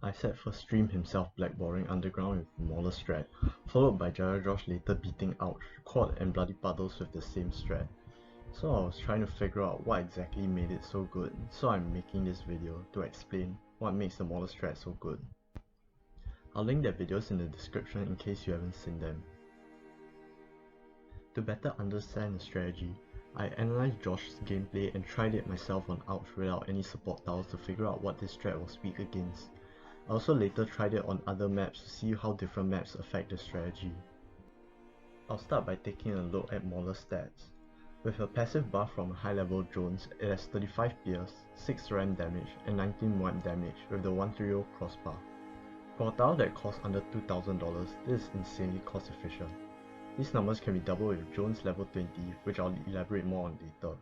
I set first Stream himself blackboarding underground with Mauler strat, followed by Josh later beating Ouch, Quad and Bloody Puddles with the same strat. So I was trying to figure out what exactly made it so good, so I'm making this video to explain what makes the Mauler strat so good. I'll link their videos in the description in case you haven't seen them. To better understand the strategy, I analyzed Josh's gameplay and tried it myself on Ouch without any support tiles to figure out what this strat was weak against. I also later tried it on other maps to see how different maps affect the strategy. I'll start by taking a look at Mauler's stats. With a passive buff from a high level Jones, it has 35 pierce, 6 ram damage and 19 MOAB damage with the 130 crossbar. For a tile that costs under $2,000, this is insanely cost efficient. These numbers can be doubled with Jones level 20, which I'll elaborate more on later.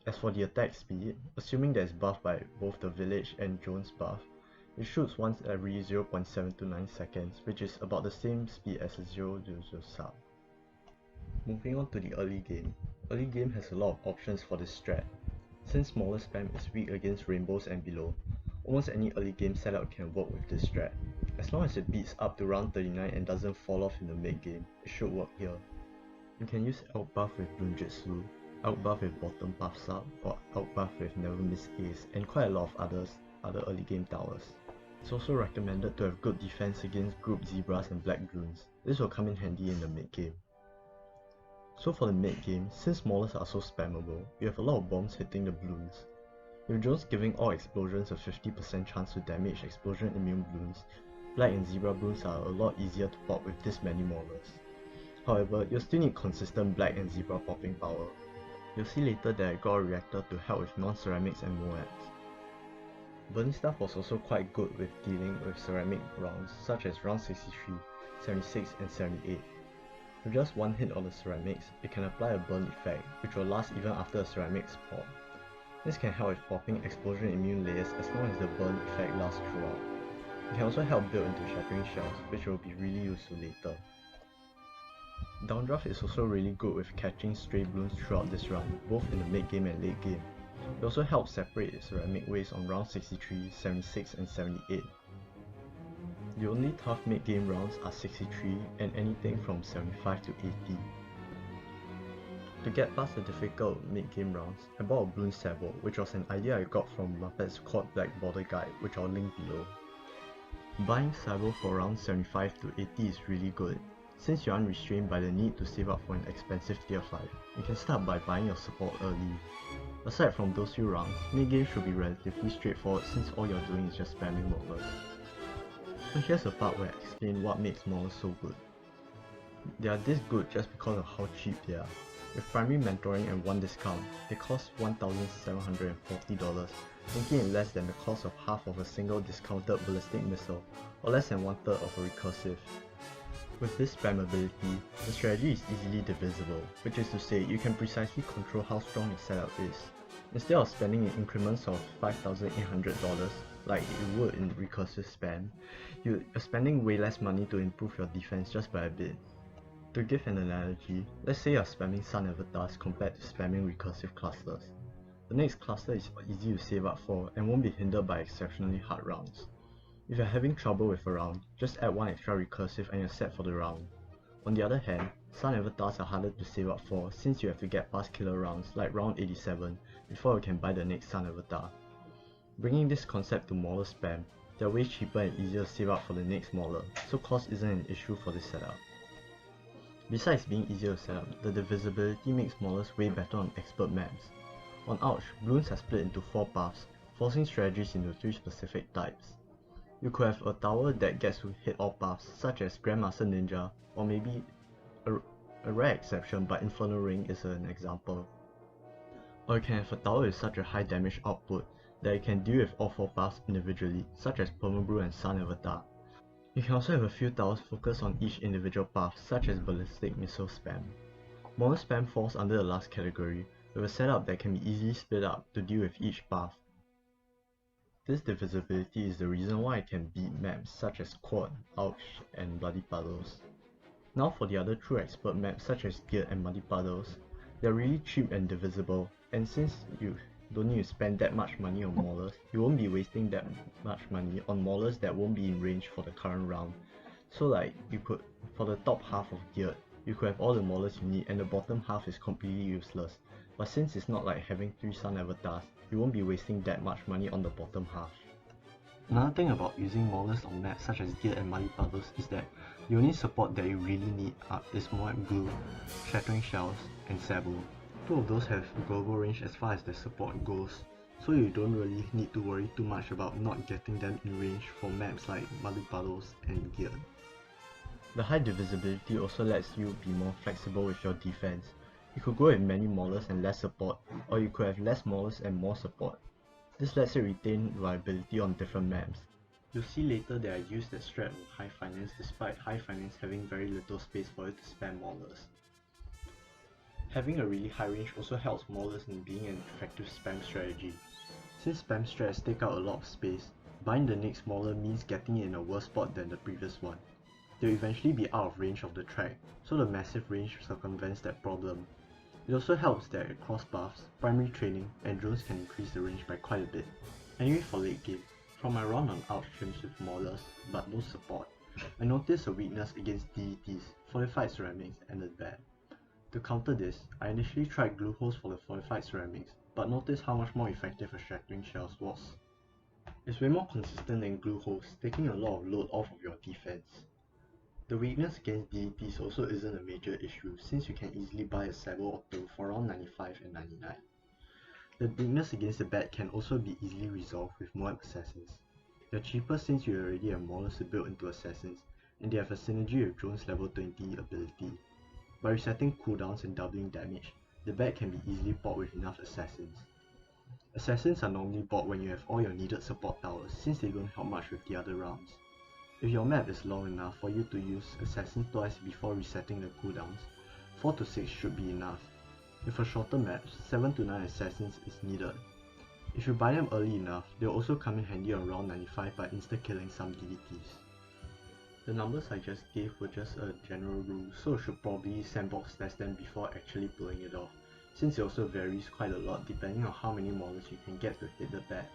As for the attack speed, assuming that it's buffed by both the village and Jones buff, it shoots once every 0.729 seconds, which is about the same speed as a 000 sub. Moving on to the early game. Early game has a lot of options for this strat. Since Mauler spam is weak against rainbows and below, almost any early game setup can work with this strat. As long as it beats up to round 39 and doesn't fall off in the mid game, it should work here. You can use outbuff with Bloonjitsu, outbuff with bottom buff sub, or outbuff with Never Miss Ace, and quite a lot of other early game towers. It's also recommended to have good defense against group zebras and black bloons. This will come in handy in the mid game. So for the mid game, since Maulers are so spammable, you have a lot of bombs hitting the bloons. With Jones giving all explosions a 50% chance to damage explosion immune bloons, black and zebra bloons are a lot easier to pop with this many Maulers. However, you'll still need consistent black and zebra popping power. You'll see later that I got a reactor to help with non-ceramics and MOABs. Burning Stuff was also quite good with dealing with ceramic rounds such as round 63, 76 and 78. With just one hit on the ceramics, it can apply a burn effect, which will last even after the ceramics pop. This can help with popping explosion immune layers as long as the burn effect lasts throughout. It can also help build into shattering shells, which will be really useful later. Downdraft is also really good with catching stray bloons throughout this round, both in the mid game and late game. It also helps separate its ceramic waste on round 63, 76 and 78. The only tough mid game rounds are 63 and anything from 75 to 80. To get past the difficult mid game rounds, I bought a Bloon Sabo, which was an idea I got from Muppet's Quad Black Border Guide, which I'll link below. Buying Sabo for round 75 to 80 is really good. Since you aren't restrained by the need to save up for an expensive tier 5, you can start by buying your support early. Aside from those few rounds, mid game should be relatively straightforward since all you're doing is just spamming Molar. So here's the part where I explain what makes Molar so good. They are this good just because of how cheap they are. With primary mentoring and one discount, they cost $1,740, making it less than the cost of half of a single discounted ballistic missile, or less than 1/3 of a recursive. With this spammability, the strategy is easily divisible, which is to say you can precisely control how strong your setup is. Instead of spending in increments of $5,800, like you would in recursive spam, you're spending way less money to improve your defense just by a bit. To give an analogy, let's say you're spamming Sun Avatars compared to spamming recursive clusters. The next cluster is easy to save up for and won't be hindered by exceptionally hard rounds. If you're having trouble with a round, just add one extra recursive and you're set for the round. On the other hand, Sun Avatars are harder to save up for since you have to get past killer rounds like round 87 before you can buy the next Sun Avatar. Bringing this concept to Mauler spam, they're way cheaper and easier to save up for the next Mauler, so cost isn't an issue for this setup. Besides being easier to set up, the divisibility makes Maulers way better on expert maps. On Ouch, bloons are split into 4 paths, forcing strategies into 3 specific types. You could have a tower that gets to hit all paths, such as Grandmaster Ninja, or maybe a rare exception but Infernal Ring is an example. Or you can have a tower with such a high damage output that it can deal with all 4 paths individually, such as Permabrew and Sun Avatar. You can also have a few towers focused on each individual path, such as Ballistic Missile spam. Mauler spam falls under the last category, with a setup that can be easily split up to deal with each path. This divisibility is the reason why I can beat maps such as Quad, Ouch, and Bloody Puddles. Now for the other true expert maps such as Geared and Muddy Puddles, they are really cheap and divisible, and since you don't need to spend that much money on maulers. You won't be wasting that much money on maulers that won't be in range for the current round. So like, you could, for the top half of geared, you could have all the maulers you need and the bottom half is completely useless. But since it's not like having 3 sun avatars, you won't be wasting that much money on the bottom half. Another thing about using maulers on maps such as geared and muddy puddles is that the only support that you really need is MOAB glue, shattering shells, and sabo. 2 of those have global range as far as their support goes, so you don't really need to worry too much about not getting them in range for maps like muddy puddles and geared. The high divisibility also lets you be more flexible with your defense. You could go with many maulers and less support, or you could have less maulers and more support. This lets it retain viability on different maps. You'll see later that I used that strat on high finance despite high finance having very little space for it to spam maulers. Having a really high range also helps maulers in being an effective spam strategy. Since spam strats take out a lot of space, buying the next mauler means getting it in a worse spot than the previous one. They'll eventually be out of range of the track, so the massive range circumvents that problem. It also helps that across buffs, primary training, and drones can increase the range by quite a bit. Anyway, for late game, from my run on outstreams with maulers, but no support, I noticed a weakness against DDTs, fortified ceramics, and the bat. To counter this, I initially tried glue holes for the fortified ceramics, but noticed how much more effective a shattering shells was. It's way more consistent than glue holes, taking a lot of load off of your defense. The weakness against DDTs also isn't a major issue since you can easily buy a Sabo or 2 for around 95 and 99. The weakness against the bat can also be easily resolved with MOAB assassins. They're cheaper since you already have maulers to build into assassins, and they have a synergy with drone's level 20 ability. By resetting cooldowns and doubling damage, the bat can be easily bought with enough assassins. Assassins are normally bought when you have all your needed support towers since they don't help much with the other rounds. If your map is long enough for you to use assassins twice before resetting the cooldowns, 4 to 6 should be enough. If for shorter maps, 7 to 9 assassins is needed. If you buy them early enough, they'll also come in handy around 95 by insta-killing some DDTs. The numbers I just gave were just a general rule, so you should probably sandbox test them before actually pulling it off, since it also varies quite a lot depending on how many maulers you can get to hit the bat.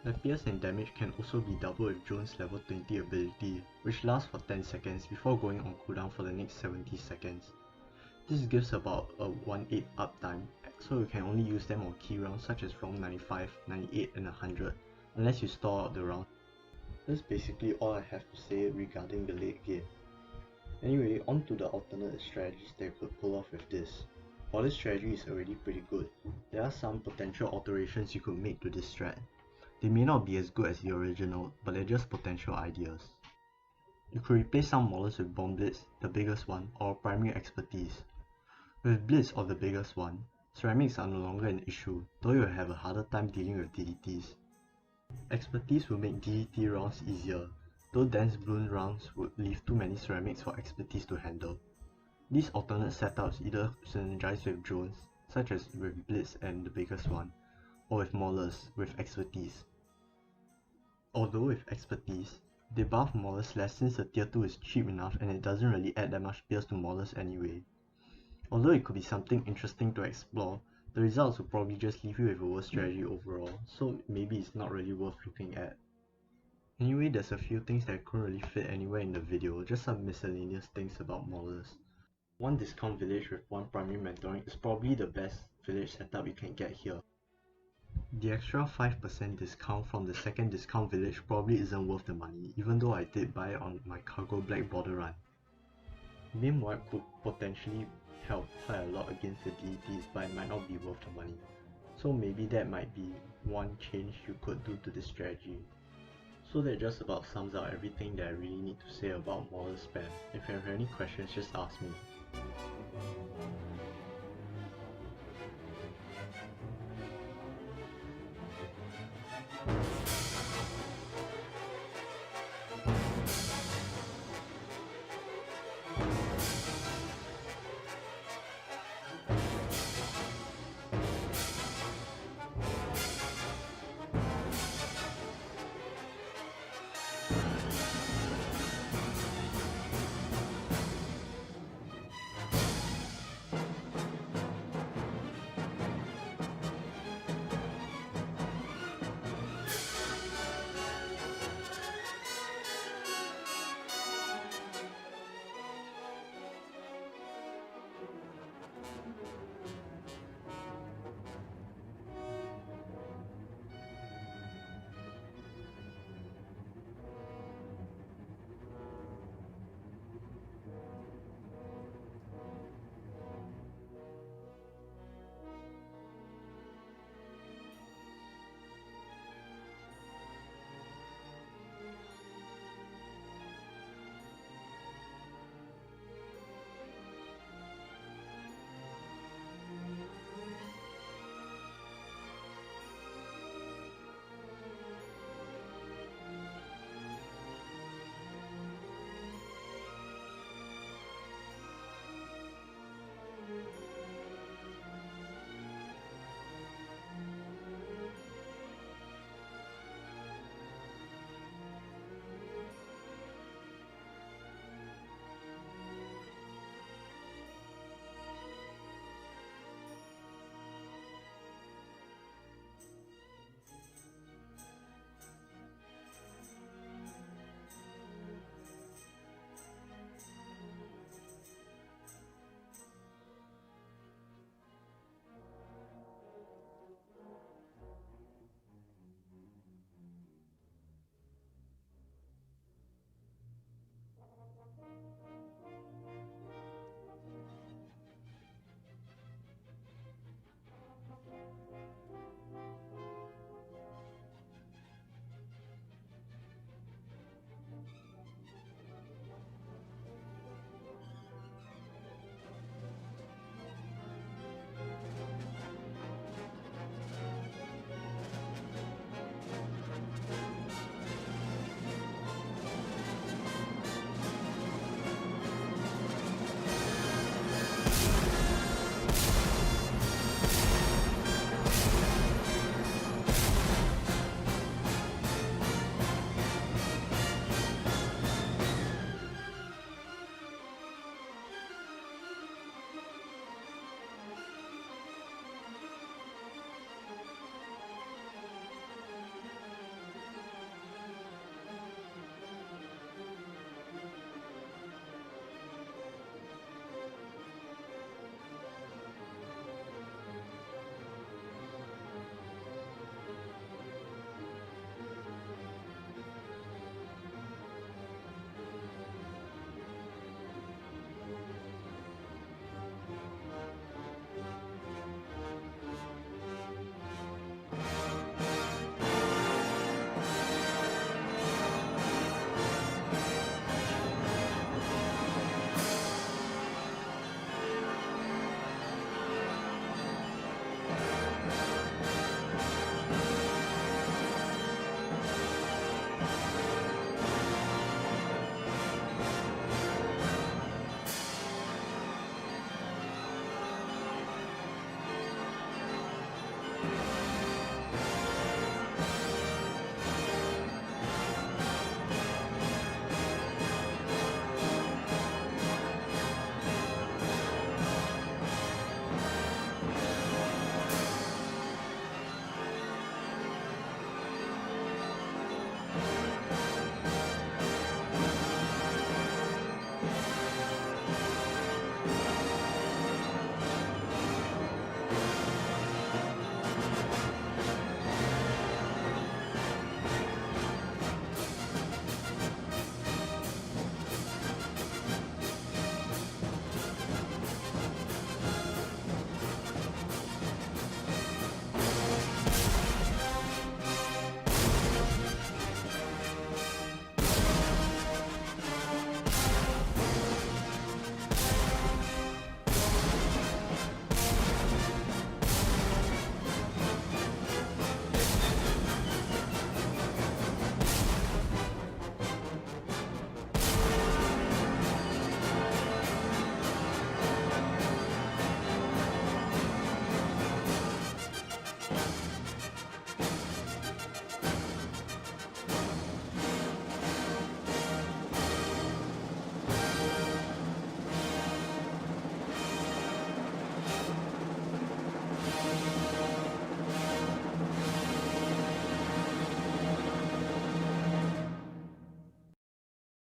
FPS and damage can also be doubled with drone's level 20 ability, which lasts for 10 seconds before going on cooldown for the next 70 seconds. This gives about a 1/8 uptime, so you can only use them on key rounds such as round 95, 98 and 100, unless you store out the round. That's basically all I have to say regarding the late game. Anyway, on to the alternate strategies that you could pull off with this. While this strategy is already pretty good, there are some potential alterations you could make to this strat. They may not be as good as the original, but they're just potential ideas. You could replace some maulers with bomb blitz, the biggest one, or primary expertise. With blitz or the biggest one, ceramics are no longer an issue, though you'll have a harder time dealing with DDTs. Expertise will make DDT rounds easier, though dense bloon rounds would leave too many ceramics for expertise to handle. These alternate setups either synergize with drones, such as with blitz and the biggest one, or with maulers with expertise. Although with expertise, they buff maulers less since the tier 2 is cheap enough and it doesn't really add that much pierce to maulers anyway. Although it could be something interesting to explore, the results will probably just leave you with a worse strategy overall, so maybe it's not really worth looking at. Anyway, there's a few things that couldn't really fit anywhere in the video, just some miscellaneous things about maulers. One discount village with one primary mentoring is probably the best village setup you can get here. The extra 5% discount from the second discount village probably isn't worth the money, even though I did buy it on my cargo black border run. Main MOAB could potentially help quite a lot against the DDTs, but it might not be worth the money. So maybe that might be one change you could do to this strategy. So that just about sums up everything that I really need to say about Mauler spam. If you have any questions, just ask me.